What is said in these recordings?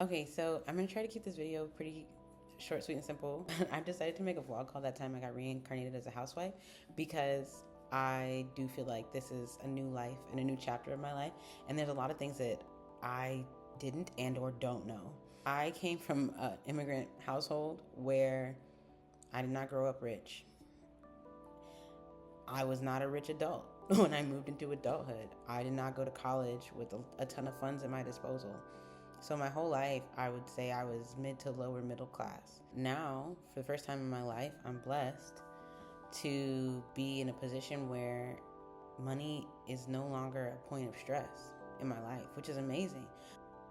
Okay, so I'm gonna try to keep this video pretty short, sweet, and simple. I've decided to make a vlog called That Time I Got Reincarnated as a Housewife because I do feel like this is a new life and a new chapter of my life, and there's a lot of things that I didn't and or don't know. I came from an immigrant household where I did not grow up rich. I was not a rich adult when I moved into adulthood. I did not go to college with a ton of funds at my disposal. So my whole life, I would say I was mid to lower middle class. Now, for the first time in my life, I'm blessed to be in a position where money is no longer a point of stress in my life, which is amazing.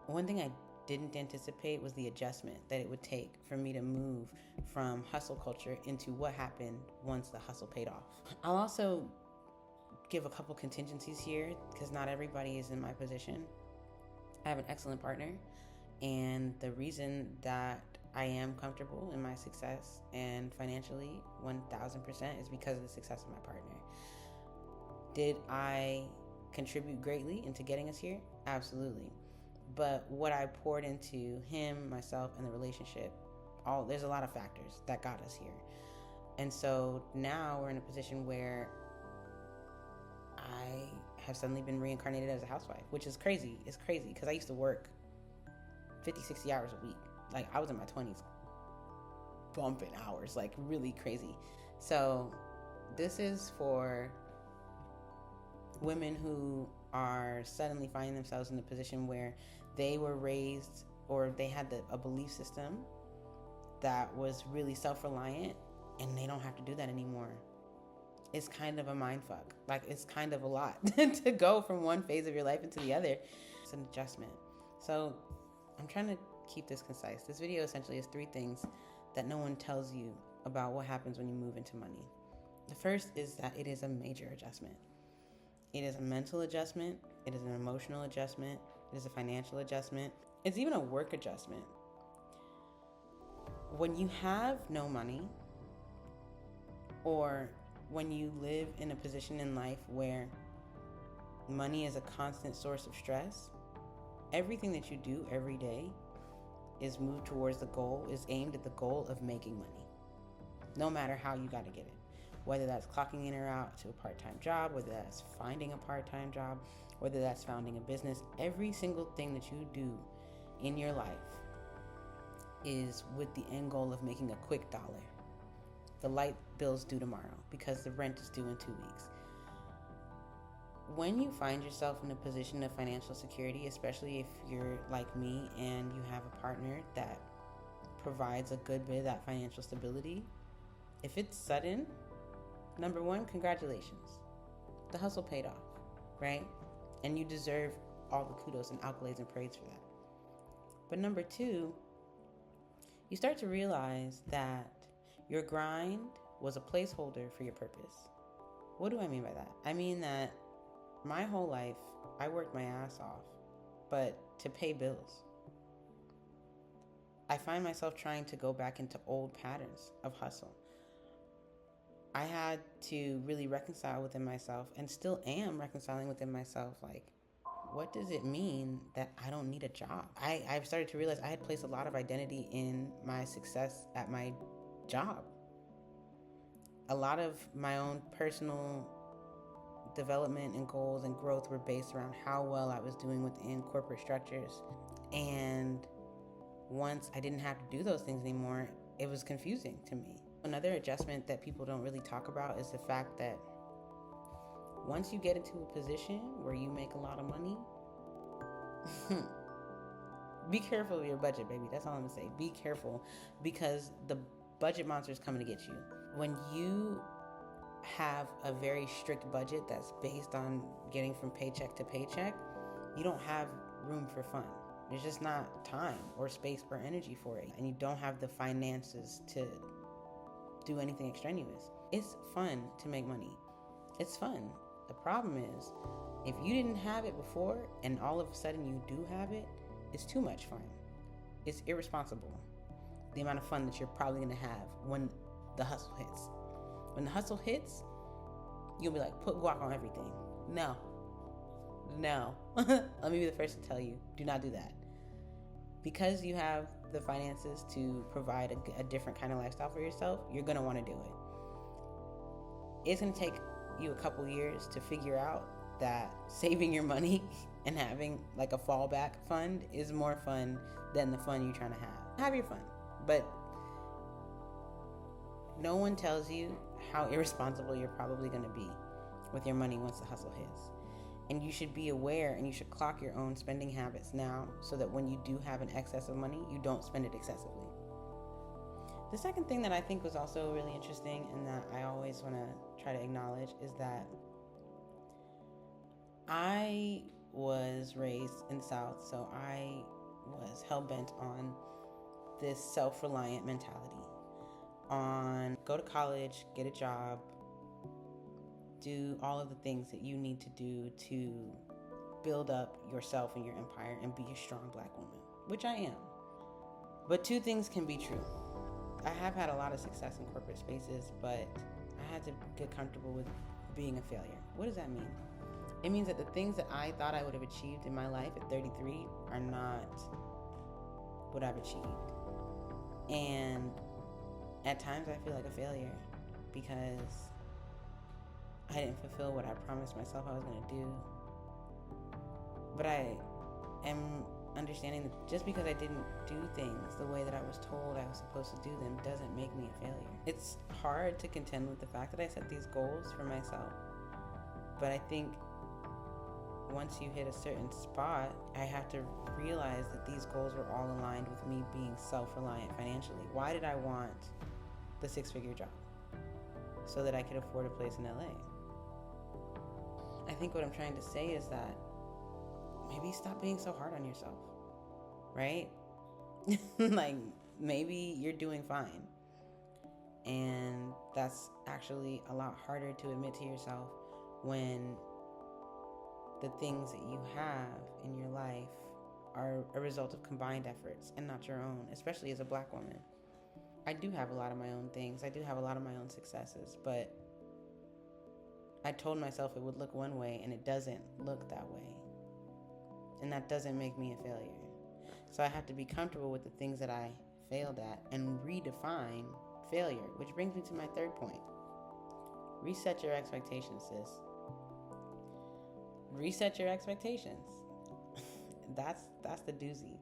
One thing I didn't anticipate was the adjustment that it would take for me to move from hustle culture into what happened once the hustle paid off. I'll also give a couple contingencies here because not everybody is in my position. I have an excellent partner, and the reason that I am comfortable in my success and financially 1000% is because of the success of my partner. Did I contribute greatly into getting us here? Absolutely. But what I poured into him, myself, and the relationship, there's a lot of factors that got us here. And so now we're in a position where I have suddenly been reincarnated as a housewife, which is crazy. It's crazy because I used to work 50, 60 hours a week. Like, I was in my 20s bumping hours, like really crazy. So this is for women who are suddenly finding themselves in a position where they were raised or they had a belief system that was really self-reliant, and they don't have to do that anymore. It's kind of a mind fuck. Like, it's kind of a lot to go from one phase of your life into the other. It's an adjustment. So I'm trying to keep this concise. This video essentially is 3 things that no one tells you about what happens when you move into money. The first is that it is a major adjustment. It is a mental adjustment. It is an emotional adjustment. It is a financial adjustment. It's even a work adjustment. When you have no money, or when you live in a position in life where money is a constant source of stress, everything that you do every day is moved towards the goal, is aimed at the goal of making money. No matter how you got to get it. Whether that's clocking in or out to a part-time job, whether that's finding a part-time job, whether that's founding a business, every single thing that you do in your life is with the end goal of making a quick dollar. The light bill's due tomorrow because the rent is due in 2 weeks. When you find yourself in a position of financial security, especially if you're like me and you have a partner that provides a good bit of that financial stability, if it's sudden, number one, congratulations. The hustle paid off, right? And you deserve all the kudos and accolades and praise for that. But number two, you start to realize that your grind was a placeholder for your purpose. What do I mean by that? I mean that my whole life, I worked my ass off, but to pay bills. I find myself trying to go back into old patterns of hustle. I had to really reconcile within myself, and still am reconciling within myself, like, what does it mean that I don't need a job? I've started to realize I had placed a lot of identity in my success at my job. A lot of my own personal development and goals and growth were based around how well I was doing within corporate structures. And once I didn't have to do those things anymore, it was confusing to me. Another adjustment that people don't really talk about is the fact that once you get into a position where you make a lot of money, be careful of your budget, baby. That's all I'm gonna say. Be careful, because the budget monster is coming to get you. When you have a very strict budget that's based on getting from paycheck to paycheck, you don't have room for fun. There's just not time or space or energy for it. And you don't have the finances to do anything extraneous. It's fun to make money. It's fun. The problem is, if you didn't have it before and all of a sudden you do have it, it's too much fun. It's irresponsible, the amount of fun that you're probably gonna have when the hustle hits. When the hustle hits, you'll be like, put guac on everything. No. Let me be the first to tell you, do not do that. because you have the finances to provide a different kind of lifestyle for yourself, you're going to want to do it. It's going to take you a couple years to figure out that saving your money and having like a fallback fund is more fun than the fun you're trying to have. Have your fun, but no one tells you how irresponsible you're probably going to be with your money once the hustle hits. And you should be aware, and you should clock your own spending habits now so that when you do have an excess of money, you don't spend it excessively. The second thing that I think was also really interesting and that I always want to try to acknowledge is that I was raised in the South, so I was hell-bent on this self-reliant mentality. On go to college, get a job, do all of the things that you need to do to build up yourself and your empire and be a strong Black woman, which I am. But two things can be true. I have had a lot of success in corporate spaces, but I had to get comfortable with being a failure. What does that mean? It means that the things that I thought I would have achieved in my life at 33 are not what I've achieved. And at times I feel like a failure because I didn't fulfill what I promised myself I was going to do. But I am understanding that just because I didn't do things the way that I was told I was supposed to do them doesn't make me a failure. It's hard to contend with the fact that I set these goals for myself. But I think once you hit a certain spot, I have to realize that these goals were all aligned with me being self-reliant financially. Why did I want the six-figure job? So that I could afford a place in LA. I think what I'm trying to say is that maybe stop being so hard on yourself, right? Like, maybe you're doing fine. And that's actually a lot harder to admit to yourself when the things that you have in your life are a result of combined efforts and not your own, especially as a Black woman. I do have a lot of my own things. I do have a lot of my own successes, but I told myself it would look one way and it doesn't look that way. And that doesn't make me a failure. So I have to be comfortable with the things that I failed at and redefine failure, which brings me to my third point. Reset your expectations, sis. Reset your expectations. That's the doozy.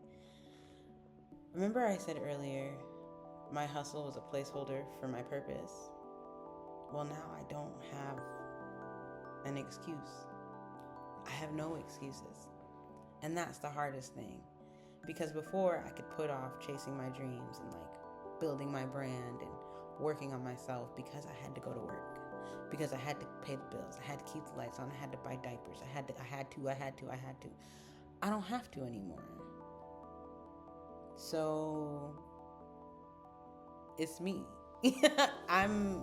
Remember I said earlier, my hustle was a placeholder for my purpose. Well, now I don't have an excuse. I have no excuses. And that's the hardest thing. Because before I could put off chasing my dreams and like building my brand and working on myself because I had to go to work. Because I had to pay the bills. I had to keep the lights on. I had to buy diapers. I had to. I don't have to anymore. So it's me. I'm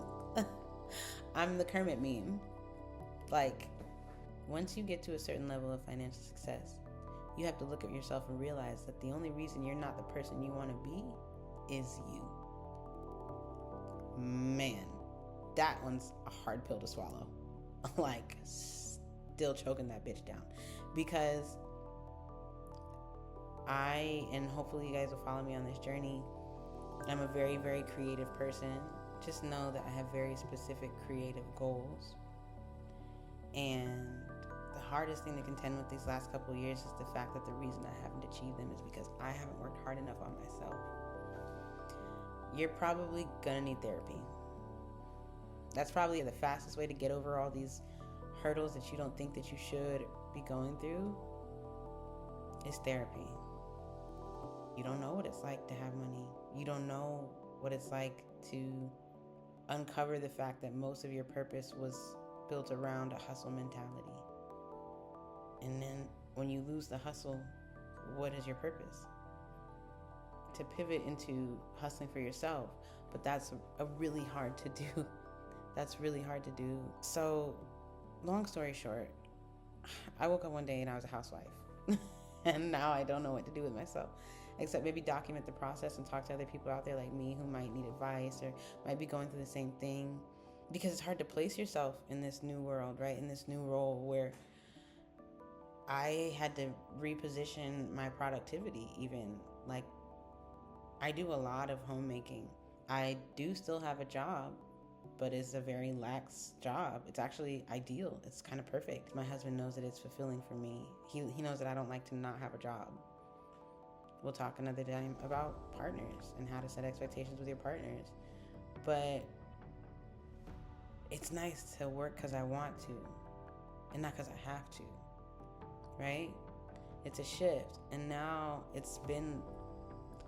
the Kermit meme. Like, once you get to a certain level of financial success, you have to look at yourself and realize that the only reason you're not the person you want to be is you. Man, that one's a hard pill to swallow. Like, still choking that bitch down. Because and hopefully you guys will follow me on this journey, I'm a very, very creative person. Just know that I have very specific creative goals. And the hardest thing to contend with these last couple of years is the fact that the reason I haven't achieved them is because I haven't worked hard enough on myself. You're probably gonna need therapy. That's probably the fastest way to get over all these hurdles that you don't think that you should be going through is therapy. You don't know what it's like to have money. You don't know what it's like to uncover the fact that most of your purpose was built around a hustle mentality. And then when you lose the hustle, what is your purpose? To pivot into hustling for yourself, but that's a really hard to do. That's really hard to do. So, long story short, I woke up one day and I was a housewife. And now I don't know what to do with myself, except maybe document the process and talk to other people out there like me who might need advice or might be going through the same thing. Because it's hard to place yourself in this new world, right? In this new role where I had to reposition my productivity even Like, I do a lot of homemaking. I do still have a job, but it's a very lax job. It's actually ideal. It's kind of perfect. My husband knows that it's fulfilling for me. He knows that I don't like to not have a job. We'll talk another time about partners and how to set expectations with your partners. But it's nice to work because I want to and not because I have to, right? It's a shift. And now it's been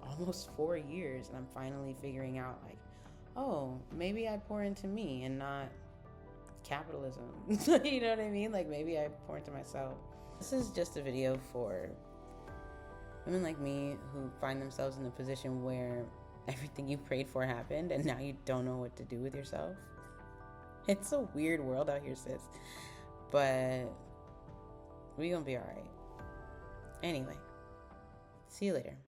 almost 4 years and I'm finally figuring out, like, oh, maybe I pour into me and not capitalism. You know what I mean? Like, maybe I pour into myself. This is just a video for women like me who find themselves in a position where everything you prayed for happened and now you don't know what to do with yourself. It's a weird world out here, sis. But we gonna be all right. Anyway, see you later.